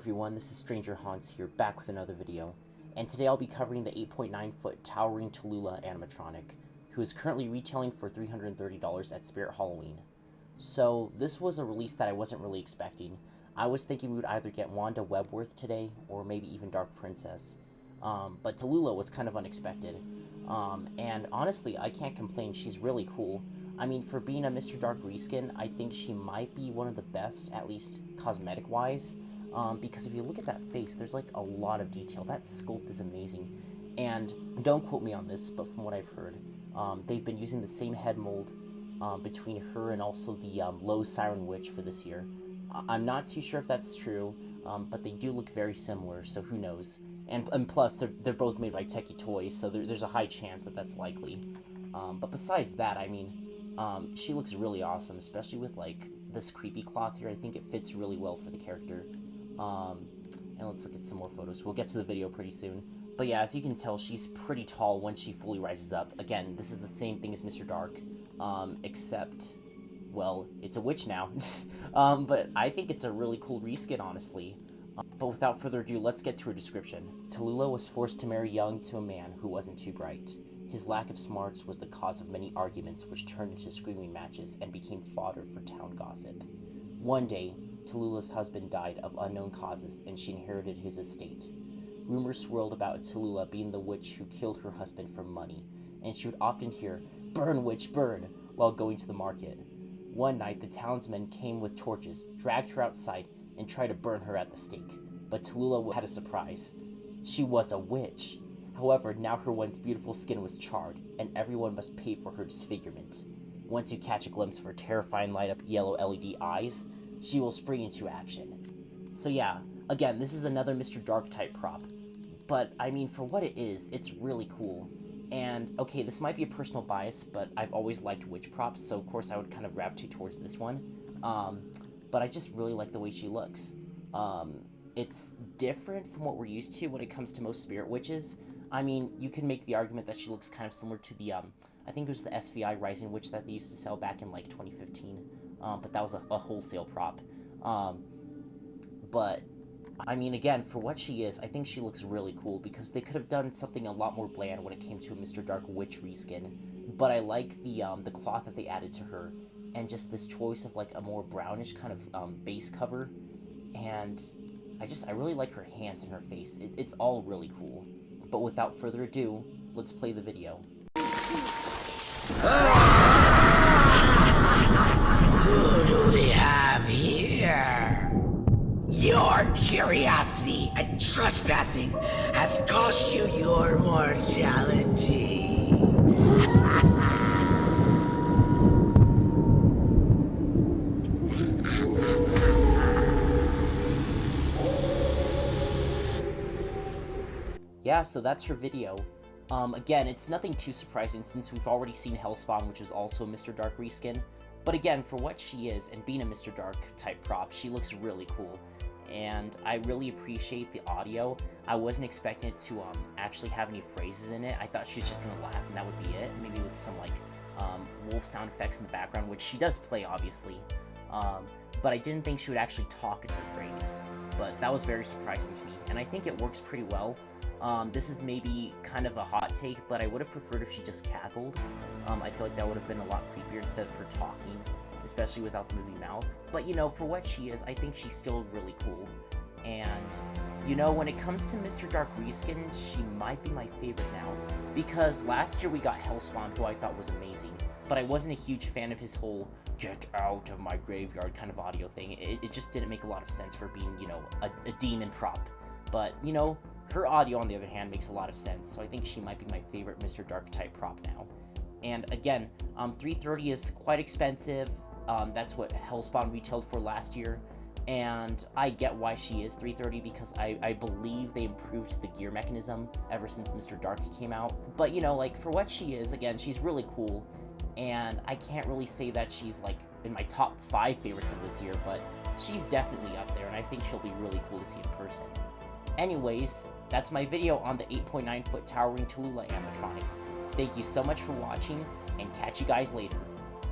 everyone, this is Stranger Hans here, back with another video, and today I'll be covering the 8.9-foot Towering Tallulah animatronic, who is currently retailing for $330 at Spirit Halloween. So, this was a release that I wasn't really expecting. I was thinking we would either get Wanda Webworth today, or maybe even Dark Princess. But Tallulah was kind of unexpected. And honestly, I can't complain, she's really cool. I mean, for being a Mr. Dark reskin, I think she might be one of the best, at least cosmetic-wise. Because if you look at that face, there's like a lot of detail. That sculpt is amazing. And don't quote me on this, but from what I've heard, they've been using the same head mold between her and also the Low Siren Witch for this year. I'm not too sure if that's true, but they do look very similar, so who knows. And plus, they're both made by Techie Toys, so there's a high chance that that's likely. But besides that, I mean, she looks really awesome, especially with like this creepy cloth here. I think it fits really well for the character. And let's look at some more photos. We'll get to the video pretty soon. But yeah, as you can tell, she's pretty tall when she fully rises up. Again, this is the same thing as Mr. Dark, except, well, it's a witch now. But I think it's a really cool reskin, honestly. But without further ado, let's get to her description. Tallulah was forced to marry young to a man who wasn't too bright. His lack of smarts was the cause of many arguments which turned into screaming matches and became fodder for town gossip. One day, Tallulah's husband died of unknown causes and she inherited his estate. Rumors swirled about Tallulah being the witch who killed her husband for money, and she would often hear, "Burn, witch, burn," while going to the market. One night, the townsmen came with torches, dragged her outside, and tried to burn her at the stake. But Tallulah had a surprise. She was a witch. However, now her once beautiful skin was charred, and everyone must pay for her disfigurement. Once you catch a glimpse of her terrifying light-up yellow LED eyes, she will spring into action. So yeah, again, this is another Mr. Dark type prop. But, I mean, for what it is, it's really cool. And, okay, this might be a personal bias, but I've always liked witch props, so of course I would kind of gravitate towards this one. But I just really like the way she looks. It's different from what we're used to when it comes to most spirit witches. I mean, you can make the argument that she looks kind of similar to the, I think it was the SVI Rising Witch that they used to sell back in, like, 2015. But that was a wholesale prop. But, I mean, again, for what she is, I think she looks really cool, because they could have done something a lot more bland when it came to a Mr. Dark Witch reskin. But I like the cloth that they added to her, and just this choice of, like, a more brownish kind of, base cover. And I really like her hands and her face. It's all really cool. But without further ado, let's play the video. Who do we have here? Your curiosity and trespassing has cost you your mortality. Yeah, so that's her video. Again, it's nothing too surprising since we've already seen Hellspawn, which was also a Mr. Dark reskin. But again, for what she is, and being a Mr. Dark type prop, she looks really cool. And I really appreciate the audio. I wasn't expecting it to actually have any phrases in it. I thought she was just gonna laugh and that would be it. Maybe with some like wolf sound effects in the background, which she does play, obviously. But I didn't think she would actually talk in her phrase. But that was very surprising to me, and I think it works pretty well. This is maybe kind of a hot take, but I would have preferred if she just cackled. I feel like that would have been a lot creepier instead of her talking, especially without the moving mouth. But, you know, for what she is, I think she's still really cool. And, you know, when it comes to Mr. Dark reskins, she might be my favorite now. Because last year we got Hellspawn, who I thought was amazing, but I wasn't a huge fan of his whole "get out of my graveyard" kind of audio thing. It just didn't make a lot of sense for being, you know, a demon prop. But, you know, her audio, on the other hand, makes a lot of sense, so I think she might be my favorite Mr. Dark type prop now. And again, $330 is quite expensive. That's what Hellspawn retailed for last year, and I get why she is $330 because I believe they improved the gear mechanism ever since Mr. Dark came out. But, you know, like, for what she is, again, she's really cool, and I can't really say that she's, like, in my top 5 favorites of this year, but she's definitely up there, and I think she'll be really cool to see in person. Anyways, that's my video on the 8.9-foot Towering Tallulah animatronic. Thank you so much for watching, and catch you guys later.